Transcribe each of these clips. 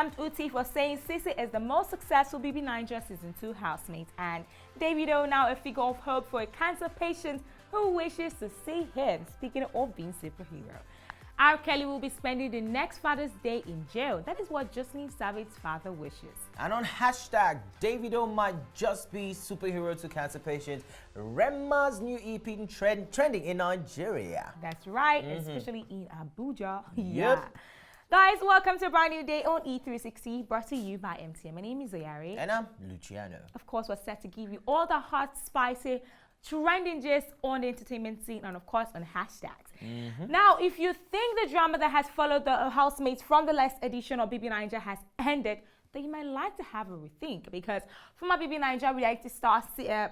slammed Uti for saying Sisi is the most successful BB9 Season 2 housemate, and Davido now a figure of hope for a cancer patient who wishes to see him. Speaking of being superhero, R. Kelly will be spending the next Father's Day in jail. That is what Jocelyn Savage's father wishes. And on hashtag, Davido might just be superhero to cancer patient. Rema's new EP trending in Nigeria. That's right, especially in Abuja. Yep. Yeah. Guys, welcome to a brand new day on E360, brought to you by MTN. My name is Zoyari. And I'm Luciano. Of course, we're set to give you all the hot, spicy, trending gist on the entertainment scene and, of course, on hashtags. Now, if you think the drama that has followed the housemates from the last edition of BB9 has ended, then you might like to have a rethink, because former BB9 reality star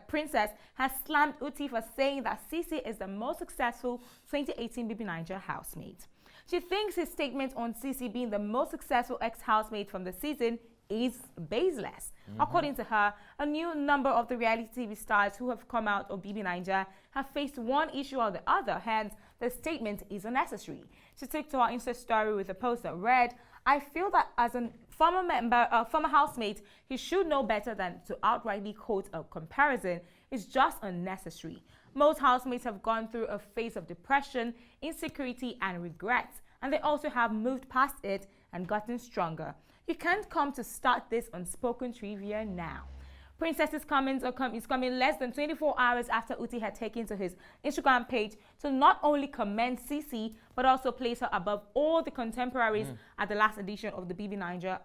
Princess has slammed Uti for saying that Sisi is the most successful 2018 BB9 housemate. She thinks his statement on Sisi being the most successful ex-housemate from the season is baseless. According to her, a new number of the reality TV stars who have come out of BB9 have faced one issue or the other, hence the statement is unnecessary. She took to her Insta story with a post that read, "I feel that as a former housemate, he should know better than to outrightly quote a comparison. It's just unnecessary. Most housemates have gone through a phase of depression, insecurity, and regret, and they also have moved past it and gotten stronger. You can't come to start this unspoken trivia now." Princess's comments is coming less than 24 hours after Uti had taken to his Instagram page to not only commend Sisi, but also place her above all the contemporaries at the last edition of the BB9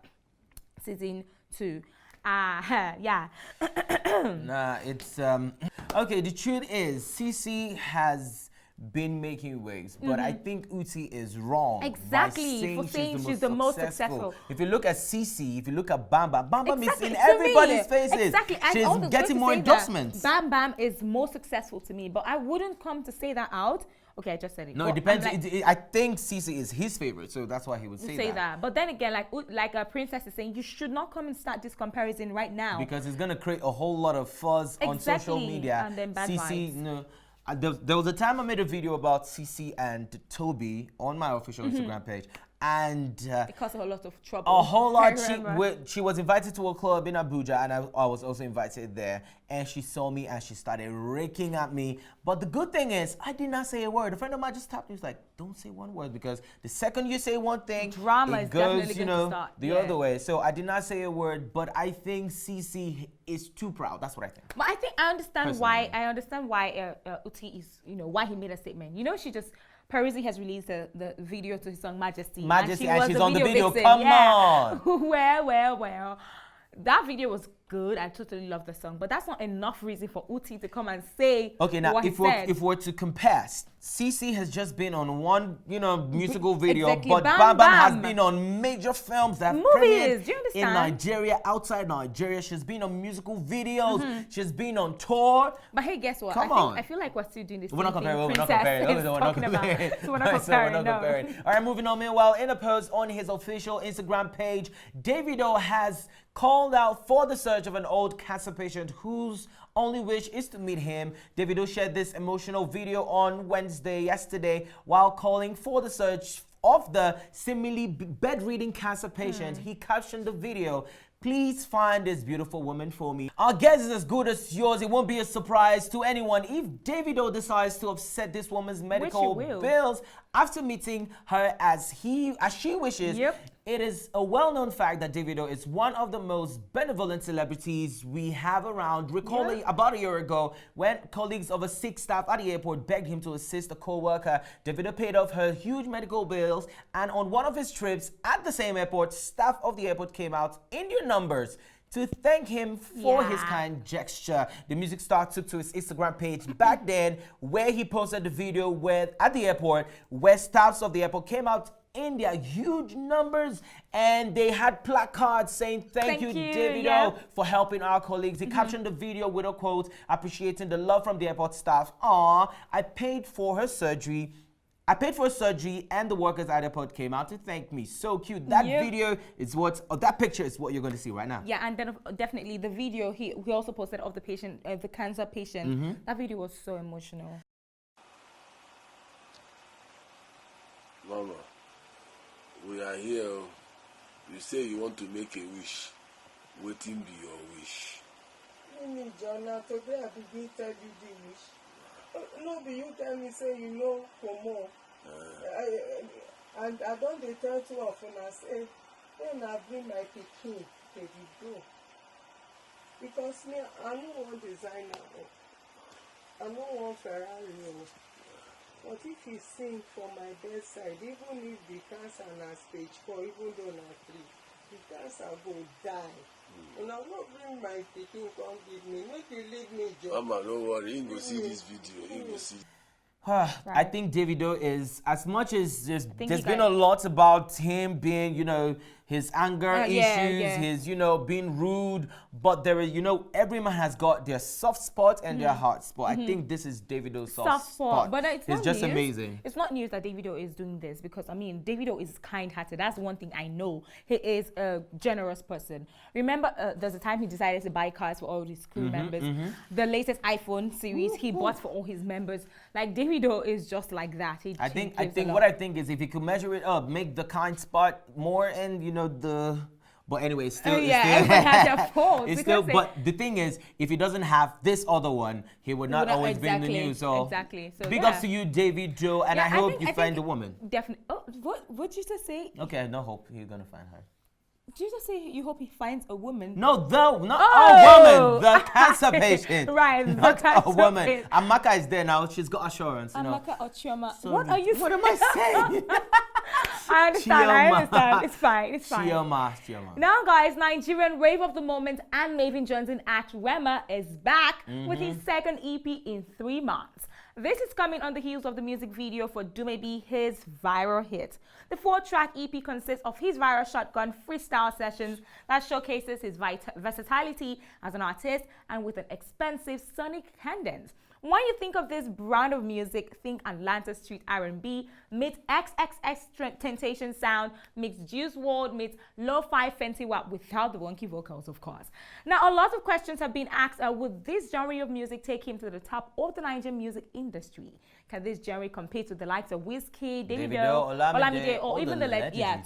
Season 2. Yeah. Nah, it's okay. The truth is, Sisi has been making waves, but I think Uti is wrong. Exactly, for saying she's the most successful. If you look at Sisi, if you look at Bam Bam is Exactly, in to everybody's me. faces. Exactly. I She's also was getting going more to say that endorsements. Bam Bam is more successful to me, but I wouldn't come to say that out. Okay, I just said it. No, But it depends. I'm like, I think Sisi is his favorite, so that's why he would say that. But then again, like a Princess is saying, you should not come and start this comparison right now. Because it's gonna create a whole lot of fuzz on social media. And then bad Sisi, vibes. no. There was a time I made a video about Sisi and Toby on my official Instagram page, and it caused a lot of trouble. a whole lot. I She was invited to a club in Abuja, and I was also invited there. And she saw me, and she started raking at me. But the good thing is, I did not say a word. A friend of mine just tapped me. He was like, "Don't say one word, because the second you say one thing, drama it is goes, definitely going to start. the other way." So I did not say a word, but I think Sisi is too proud. That's what I think. But I think I understand why. I understand why Uti is, why he made a statement. She just. Parisi has released the video to his song Majesty. Majesty, and she's the on the video. vixen. Come on. Well. That video was good. I totally love the song, but that's not enough reason for Uti to come and say okay, now what if he said. we're to compare, Sisi has just been on one musical video, Exactly. but Bam Bam has Bam. been on major films that Movies, premiered do you understand? in Nigeria, outside Nigeria. She's been on musical videos. She's been on tour. But hey, guess what? Come on. I feel like we're still doing this. We're not comparing. We're not Princess comparing. is We're not talking about. comparing. So we're not comparing. All right, moving on. Meanwhile, in a post on his official Instagram page, Davido has called out for the search of an old cancer patient whose only wish is to meet him. Davido shared this emotional video on yesterday, while calling for the search of the seemingly bedridden cancer patient. He captioned the video, "Please find this beautiful woman for me. Our guess is as good as yours. It won't be a surprise to anyone if Davido decides to offset this woman's medical bills after meeting her as she wishes." Yep. It is a well-known fact that Davido is one of the most benevolent celebrities we have around. Recalling about a year ago, when colleagues of a sick staff at the airport begged him to assist a co-worker, Davido paid off her huge medical bills, and on one of his trips at the same airport, staff of the airport came out in their numbers to thank him for his kind gesture. The music star took to his Instagram page back then, where he posted the video at the airport, where staffs of the airport came out in their huge numbers, and they had placards saying thank you Davido for helping our colleagues. He captioned the video with a quote appreciating the love from the airport staff. I paid for her surgery, and the workers at the airport came out to thank me." So cute. That video is that picture is what you're going to see right now. Yeah, and then definitely the video he also posted of the patient, the cancer patient. That video was so emotional. Mama, we are here You say you want to make a wish. Waiting be your wish. Me, Jonah, today I begin tell you the wish. No, be you tell me say you know for more. And I don't dey tell too often. I say, when I bring my pikin, they will go. Because me, I no want designer. I no want Ferrari. But if he sing for my bedside, even if the cancer na stage 4, even though na 3, the cancer go die. And I won't bring my pikin come give me. Make you leave me, Joe. Mama, don't worry. You go see this video. You go see. I think Davido is, as much as there's he been a lot about him being, his anger issues, his, being rude, but there is, every man has got their soft spot and their hard spot. I think this is Davido's soft spot. But it's just news. amazing. It's not news that Davido is doing this because, Davido is kind-hearted. That's one thing I know. He is a generous person. Remember, there's a time he decided to buy cars for all his crew members. The latest iPhone series he bought for all his members. Like, Davido is just like that. I think what I think is if he could measure it up, make the kind spot more and, but anyway, still, everyone has their faults. It's still, but the thing is, if he doesn't have this other one, he would not always be in the news. So, So big ups to you, Davido, and I hope you find the woman. Definitely. Oh, what did you just say? Okay, no hope you're gonna find her. Did you just say you hope he finds a woman? No, not a woman, the cancer patient. Right, not the cancer a woman. patient. Amaka is there now. She's got assurance. Amaka or Chioma. So what are you? What am I saying? I understand. It's fine. Chioma. Now, guys, Nigerian rave of the moment and Maven Johnson act Rema is back with his second EP in 3 months. This is coming on the heels of the music video for Do Maybe, his viral hit. The 4-track EP consists of his viral shotgun freestyle sessions that showcases his versatility as an artist and with an expensive sonic cadence. When you think of this brand of music, think Atlanta Street R&B meets XXX Temptation sound, meets Juice WRLD, meets lo-fi Fenty Wap without the wonky vocals, of course. Now, a lot of questions have been asked, would this genre of music take him to the top of the Nigerian music industry? Can this genre compete with the likes of Wizkid, Davido, Olamide, or even the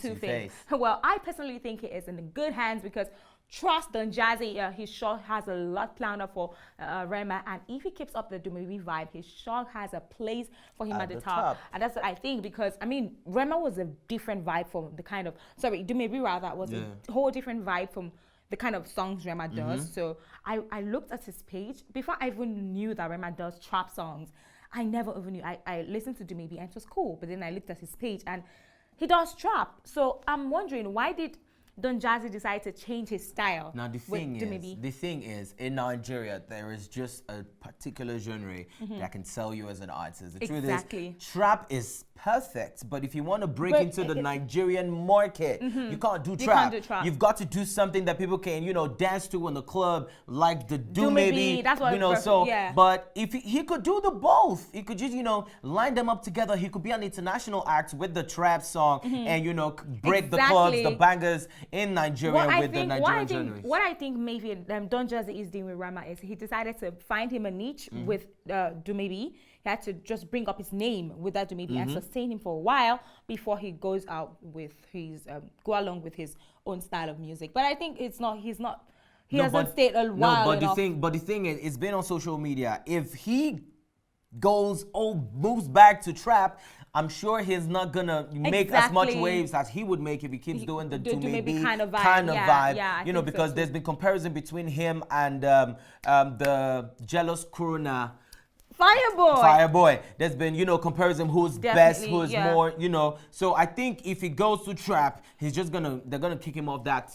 Two-Face? Well, I personally think it is in good hands because trust Don Jazzy, he sure has a lot planned up for Rema, and if he keeps up the Dumebi vibe, he sure has a place for him at the top. And that's what I think because, Rema was a different vibe from the kind of, Dumebi rather was a whole different vibe from the kind of songs Rema does. So I looked at his page, before I even knew that Rema does trap songs, I never even knew. I listened to Dumebi and it was cool, but then I looked at his page and he does trap. So I'm wondering, why did Don Jazzy decided to change his style? Now the thing is, in Nigeria, there is just a particular genre that can sell you as an artist. The truth is, trap is perfect, but if you want to break into the Nigerian market, you can't do trap. You've got to do something that people can, dance to in the club, like the Do Maybe, that's what But if he could do the both, he could just, line them up together. He could be an international act with the trap song and, break the clubs, the bangers in Nigeria with the Nigerian genre. What I think maybe Don Jazzy is doing with Rema is he decided to find him a niche with Do Maybe. He had to just bring up his name with that Do Maybe and sustain him for a while before he goes out with his go along with his own style of music. But I think he hasn't stayed a while enough. But the thing is, it's been on social media. If he moves back to trap, I'm sure he's not gonna make as much waves as he would make if he keeps doing the Do Maybe kind of vibe. Because there's been comparison between him and the Jealous Corona Fireboy. There's been, comparison who's best, who's more, So I think if he goes to trap, they're gonna kick him off that,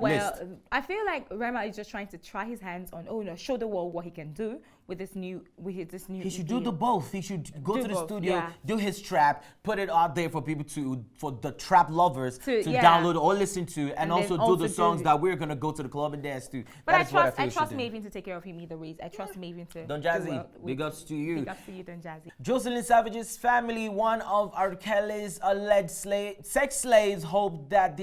list. I feel like Rema is just trying to try his hands on, show the world what he can do with this new. He should do the both. He should go to the studio, do his trap, put it out there for people for the trap lovers to download or listen to, and also do the songs that we're gonna go to the club and dance to. But I trust Maven to take care of him either ways. I trust Maven to. Don Jazzy, big ups to you. Big ups to you, Don Jazzy. Jocelyn Savage's family, one of R. Kelly's alleged sex slaves, hope that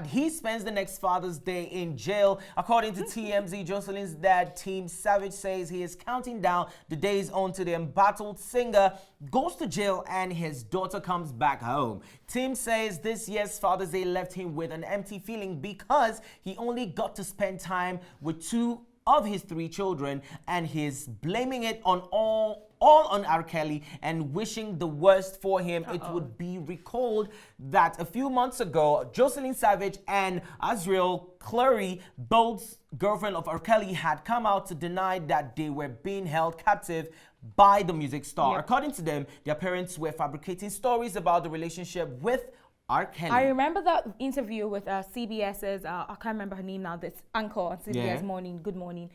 he spends the next Father's Day in jail. According to TMZ, Jocelyn's dad, Team Savage, says he is counting counting down the days onto the embattled singer goes to jail and his daughter comes back home. Tim says this year's Father's Day left him with an empty feeling because he only got to spend time with 2 of his 3 children, and he's blaming it on all on R. Kelly and wishing the worst for him. It would be recalled that a few months ago, Jocelyn Savage and Azriel Clary, both girlfriend of R. Kelly, had come out to deny that they were being held captive by the music star. Yep. According to them, their parents were fabricating stories about the relationship with R. Kelly. I remember that interview with CBS's, I can't remember her name now, this anchor on CBS Good Morning.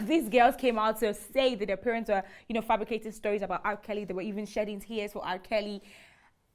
These girls came out to say that their parents were, fabricating stories about R. Kelly. They were even shedding tears for R. Kelly.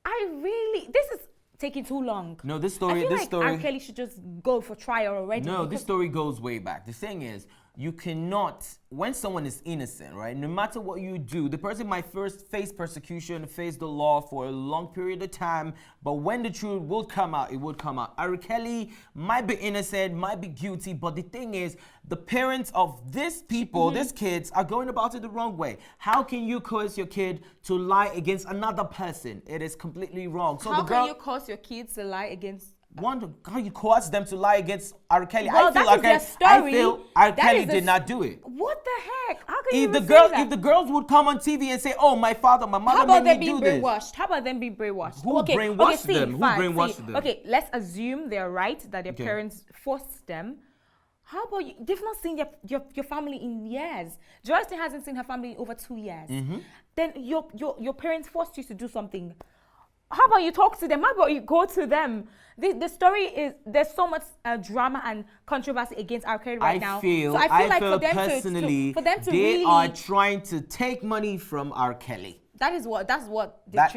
This is taking too long. No, this story. R. Kelly should just go for trial already. No, this story goes way back. The thing is, you cannot, when someone is innocent, right, no matter what you do, the person might first face persecution, face the law for a long period of time, but when the truth will come out, it would come out. R. Kelly might be innocent, might be guilty, but the thing is, the parents of these people, these kids, are going about it the wrong way. How can you coerce your kid to lie against another person? It is completely wrong. So how can you coerce your kids to lie against? How you coerce them to lie against R. Kelly? Well, I feel R. Kelly did not do it. What the heck? How can you If the girls would come on TV and say, "Oh, my father, my mother made me do this," How about them being brainwashed? Who brainwashed them? Who brainwashed them? Okay, let's assume they're right that their parents forced them. How about you? They've not seen your family in years. Joycelyn hasn't seen her family in over 2 years. Then your parents forced you to do something. How about you talk to them? How about you go to them? The story is, there's so much drama and controversy against R. Kelly right now. I feel like personally, for them to they really are trying to take money from R. Kelly. That's what they're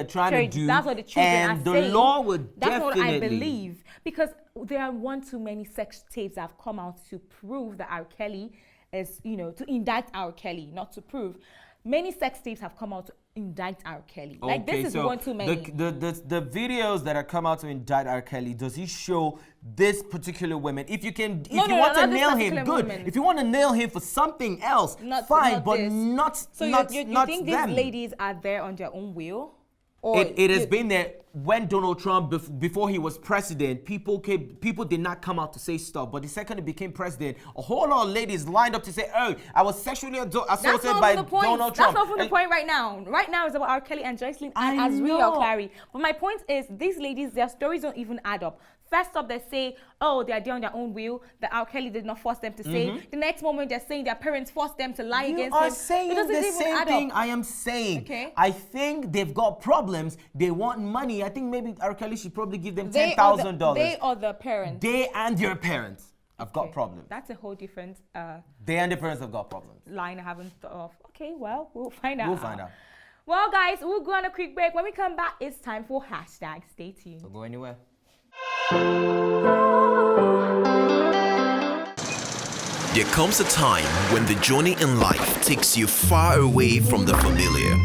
trying to do. That's what the children and are the saying. law would That's definitely. what I believe, because there are one too many sex tapes that have come out to prove that R. Kelly is, to indict R. Kelly, not to prove. Many sex tapes have come out to indict R. Kelly. Like, this is one too many. The videos that have come out to indict R. Kelly, does he show this particular woman? If you want to nail him, good. If you want to nail him for something else, fine, but not so not you not think them. These ladies are there on their own will? It has been there when Donald Trump, before he was president, people did not come out to say stuff. But the second he became president, a whole lot of ladies lined up to say, "Oh, I was sexually assaulted by Donald Trump." That's not from the point right now. Right now it's about R. Kelly and Joycelyn and Azriel Clary. But my point is, these ladies, their stories don't even add up. First up, they say, "Oh, they are there on their own will, that R. Kelly did not force them to say." The next moment, they're saying their parents forced them to lie against him. You are saying the same thing I am saying. Okay. I think they've got problems. They want money. I think maybe R. Kelly should probably give them $10,000. They or the parents. They and their parents have got problems. That's a whole different they and their parents have got problems. line I haven't thought of. Okay, well, we'll find out. We'll find out. Well, guys, we'll go on a quick break. When we come back, it's time for hashtag. Stay tuned. Don't go anywhere. There comes a time when the journey in life takes you far away from the familiar.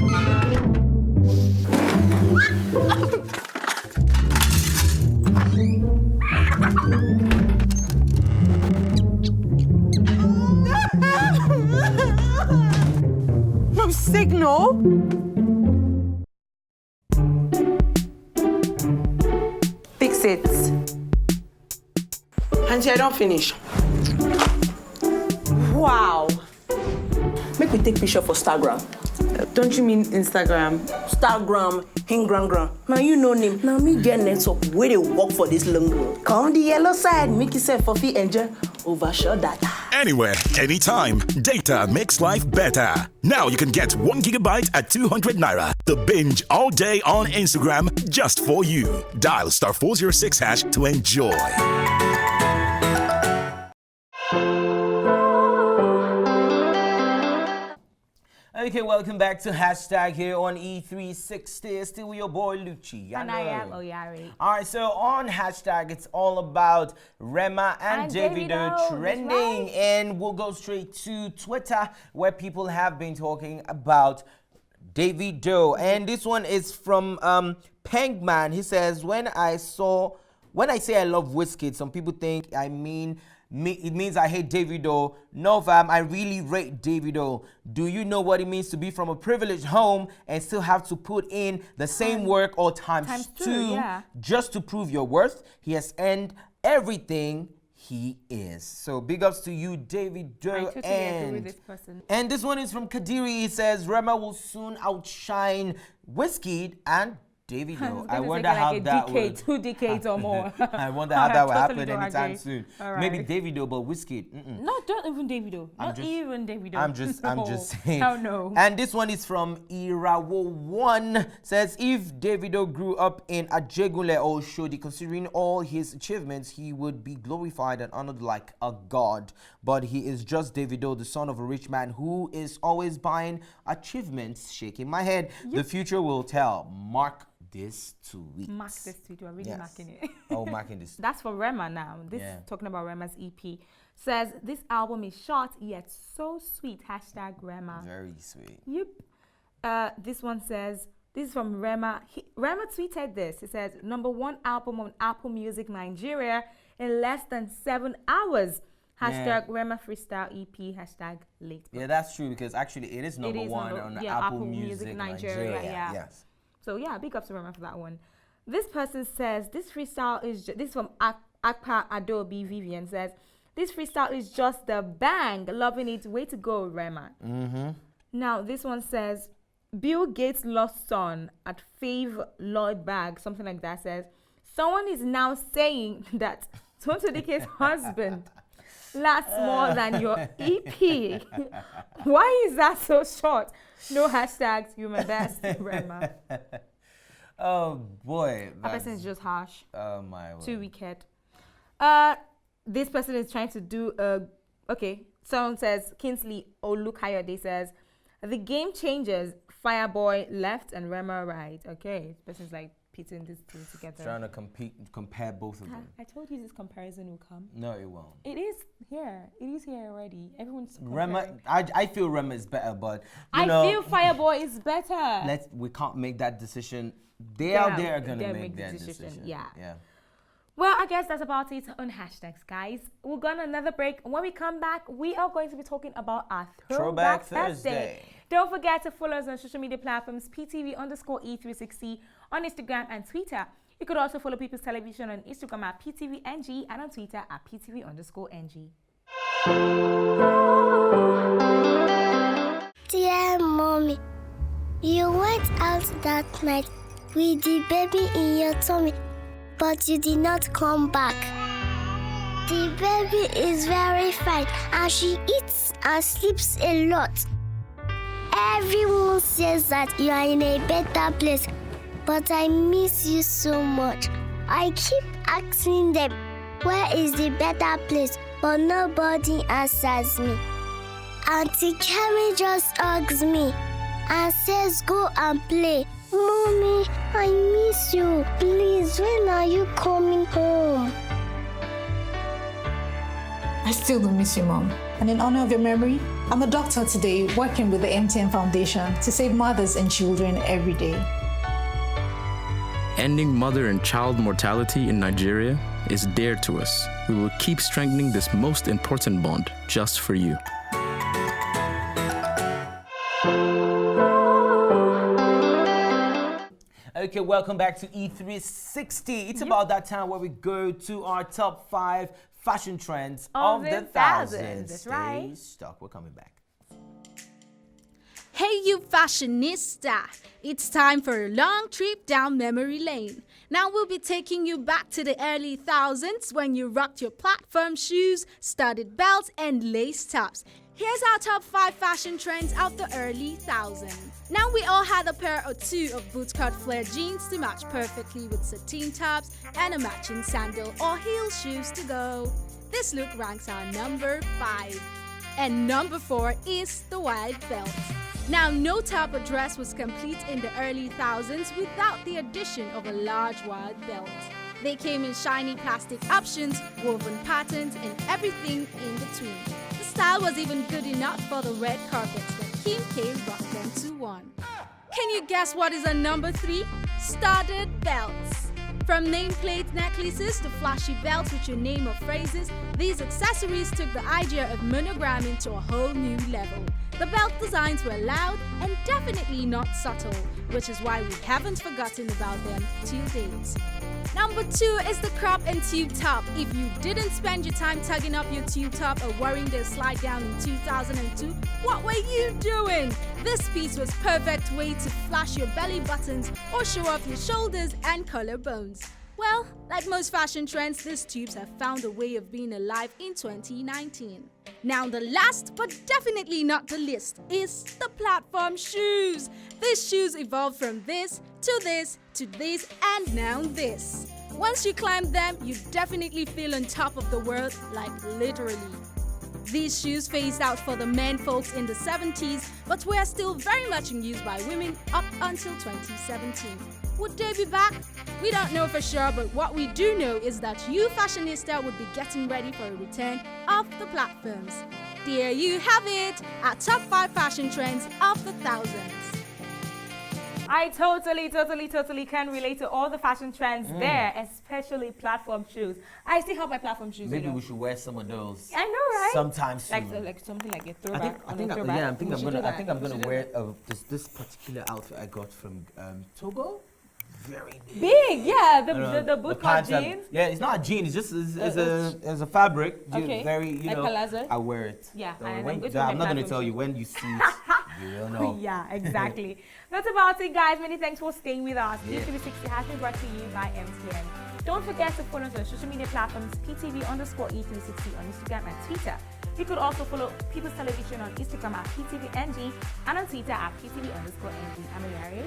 No signal. Fix it. Auntie, I don't finish. Wow. Make we take picture for Instagram. Don't you mean Instagram? Instagram, Hingram. Now you know name. Now me get network where they work for this long road. Come the yellow side, make yourself for free enjoy overshare data. Anywhere, anytime. Data makes life better. Now you can get 1 gigabyte at 200 naira. The binge all day on Instagram just for you. Dial *406# to enjoy. Okay, welcome back to hashtag here on E360. Still with your boy Lucci. And I am Oyari. All right, so on hashtag, it's all about Rema and Davido Davido, trending. that's right. And we'll go straight to Twitter, where people have been talking about Davido. And this one is from Pengman. He says, when I say I love Wizkid, some people think I mean it means I hate Davido. No, fam, I really rate Davido. Do you know what it means to be from a privileged home and still have to put in the same work or times two just to prove your worth? He has earned everything he is. So big ups to you, Davido. I totally agree with this person. And this one is from Kadiri. He says Rema will soon outshine Wizkid and Davido. I wonder how that would 2 decades or more. I wonder how that will happen anytime agree. soon. All right. Maybe Davido, but Wizkid. No, don't even Davido. Not even Davido. I'm just saying. Hell no. And this one is from Irawo1. Says if Davido grew up in Ajegunle or Oshodi, considering all his achievements, he would be glorified and honored like a god. But he is just Davido, the son of a rich man who is always buying achievements. Shaking my head. The future will tell. Mark this 2 weeks. Mark this tweet. We're really marking it. Oh, marking this. That's for Rema now. This talking about Rema's EP. Says this album is short yet so sweet. # Rema. Very sweet. Yep. This one says, this is from Rema. Rema tweeted this. He says, #1 album on Apple Music Nigeria in less than 7 hours. # Rema Freestyle EP. # late. Yeah, that's true because actually it is number one on Apple Music Nigeria. Yes. So yeah, big ups to Rema for that one. This person says this freestyle is this from Akpa Adobe Vivian says this freestyle is just the bang, loving it, way to go, Rema. Now this one says Bill Gates' lost son at Fave Lloyd Bag, something like that, says someone is now saying that Tonto Dike's husband lasts more than your EP. Why is that so short? No hashtags. You're my best, Rema. Oh boy, that person is just harsh. Oh my word. Too wicked. This person is trying to do okay. Someone says Kingsley Olukayode says the game changes. Fireboy left and Rema right. Okay, this person's like pitting these two together. Trying to compare both of them. I told you this comparison will come. No, it won't. It is here. It is here already. Everyone's Rema. I feel Rema is better, but I feel Fireboy is better. We can't make that decision. They out there are gonna make their decision. Yeah. Well, I guess that's about it on hashtags, guys. We're going on another break. When we come back, we are going to be talking about our Throwback Thursday. Don't forget to follow us on social media platforms, PTV_E360 on Instagram and Twitter. You could also follow People's Television on Instagram at PTVNG and on Twitter at PTV_NG. Dear Mommy, you went out that night with the baby in your tummy, but you did not come back. The baby is very fine and she eats and sleeps a lot. Everyone says that you are in a better place, but I miss you so much. I keep asking them, where is the better place? But nobody answers me. Auntie Carrie just hugs me and says, go and play. Mommy, I miss you. Please, when are you coming home? I still do miss you, Mom. And in honor of your memory, I'm a doctor today working with the MTN Foundation to save mothers and children every day. Ending mother and child mortality in Nigeria is dear to us. We will keep strengthening this most important bond just for you. Okay, welcome back to E360. It's about that time where we go to our top 5 fashion trends of the thousands. That's right. Stay stuck. We're coming back. Hey, you fashionista! It's time for a long trip down memory lane. Now we'll be taking you back to the early thousands when you rocked your platform shoes, studded belts, and lace tops. Here's our top 5 fashion trends of the early thousands. Now we all had a pair or two of bootcut flare jeans to match perfectly with sateen tops and a matching sandal or heel shoes to go. This look ranks our number 5. And number 4 is the wide belt. Now, no top or dress was complete in the early thousands without the addition of a large wide belt. They came in shiny plastic options, woven patterns, and everything in between. The style was even good enough for the red carpets that Kim K rocked them to one. Can you guess what is a number 3? Studded belts. From nameplate necklaces to flashy belts with your name or phrases, these accessories took the idea of monogramming to a whole new level. The belt designs were loud and definitely not subtle, which is why we haven't forgotten about them till date. Number 2 is the crop and tube top. If you didn't spend your time tugging up your tube top or worrying they'll slide down in 2002, what were you doing? This piece was perfect way to flash your belly buttons or show off your shoulders and collarbones. Well, like most fashion trends, these tubes have found a way of being alive in 2019. Now the last but definitely not the least is the platform shoes. These shoes evolved from this to this to this and now this. Once you climb them, you definitely feel on top of the world, like literally. These shoes phased out for the men folks in the 70s, but were still very much in use by women up until 2017. Would they be back? We don't know for sure, but what we do know is that you fashionista would be getting ready for a return of the platforms. There you have it, our top 5 fashion trends of the thousands. I totally can relate to all the fashion trends there, especially platform shoes. I still have my platform shoes. Maybe we should wear some of those. I know, right? Sometime soon. Like something like a throwback. I think I'm gonna wear this particular outfit I got from Togo. Very big, yeah. The bootcut jeans. Yeah, it's not a jean. It's just it's a fabric. Okay. Very, like palazzo. I wear it. Yeah. So I'm not gonna tell you when you see it. You will know. Yeah, exactly. That's about it, guys. Many thanks for staying with us. E360 has been brought to you by MTN. Don't forget to follow us on social media platforms PTV_E360 on Instagram and Twitter. You could also follow People's Television on Instagram at PTVNG and on Twitter at PTV_NG. I'm Ayari.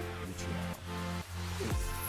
Peace.